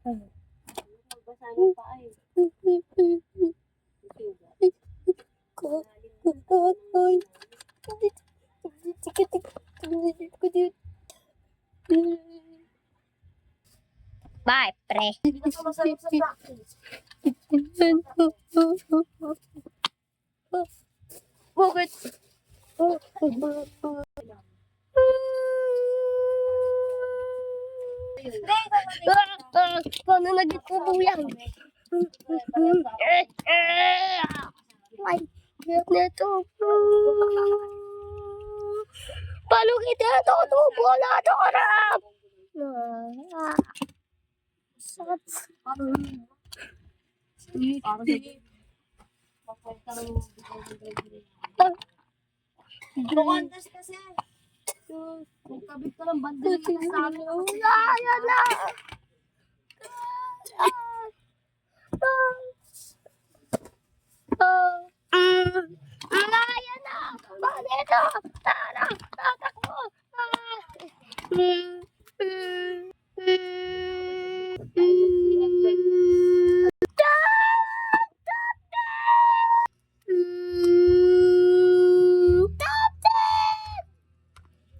Basa ng paa eh. Bye, pre. Bakit? Paano nagtubo yan? Ay, hirap na ito. Paano kita ito? Tubo na ito, harap! Sakit. Contest kasi. Magkabit ka ng bandila sa amin. Ayan na! Ayan na! Paano ito? Tara! Tatakbo!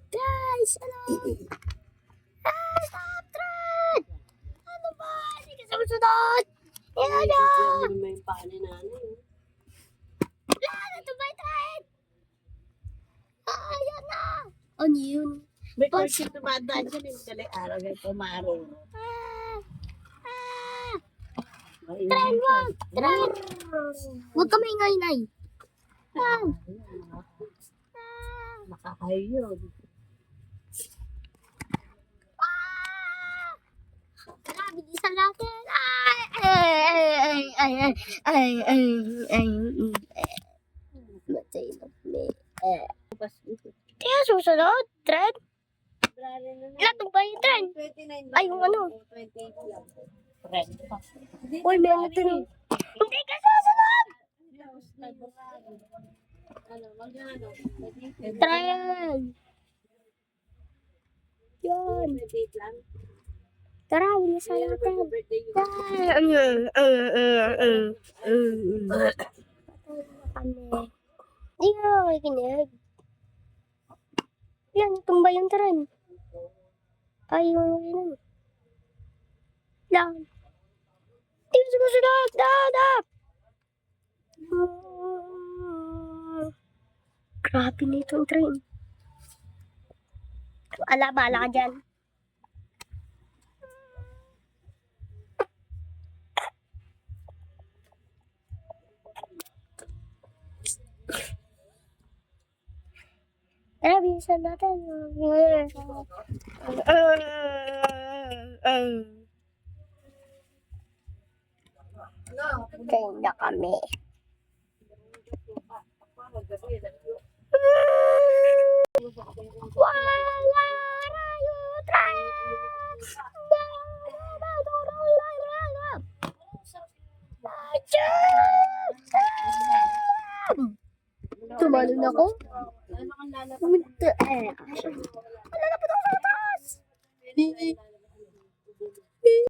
Guys, ano? Stop trend! Ano ba? Hindi ka sumusunod! Ayan na! May paa ni nanay. Ito ba yung trend? Ayan na! Ano yun? May kotse tumadaan dyan yung kali-araw ay pumaro. Tren, wag! Tren! Huwag ka maingay, Nay. Nakakayod. Tara, bilisan natin! Matay na kami. Kaya susunod, Tren? Ilan ba yung Tren? 29 Ay, yung ano? 28 lang. Friend pa. Uy, may natin. Hindi ka susunod! Tren! Yan. Tara, bilisan natin. Hindi nga ako kikinig. Yan, tumba yung Tren. Ay, yung lang. Hindi ko sumusunod. Dadap! Grabe na itong train. Bala ka dyan. Tara, bilisan natin. Kain na kami. Wala rayo tumalon ako. Wala na po sa taas.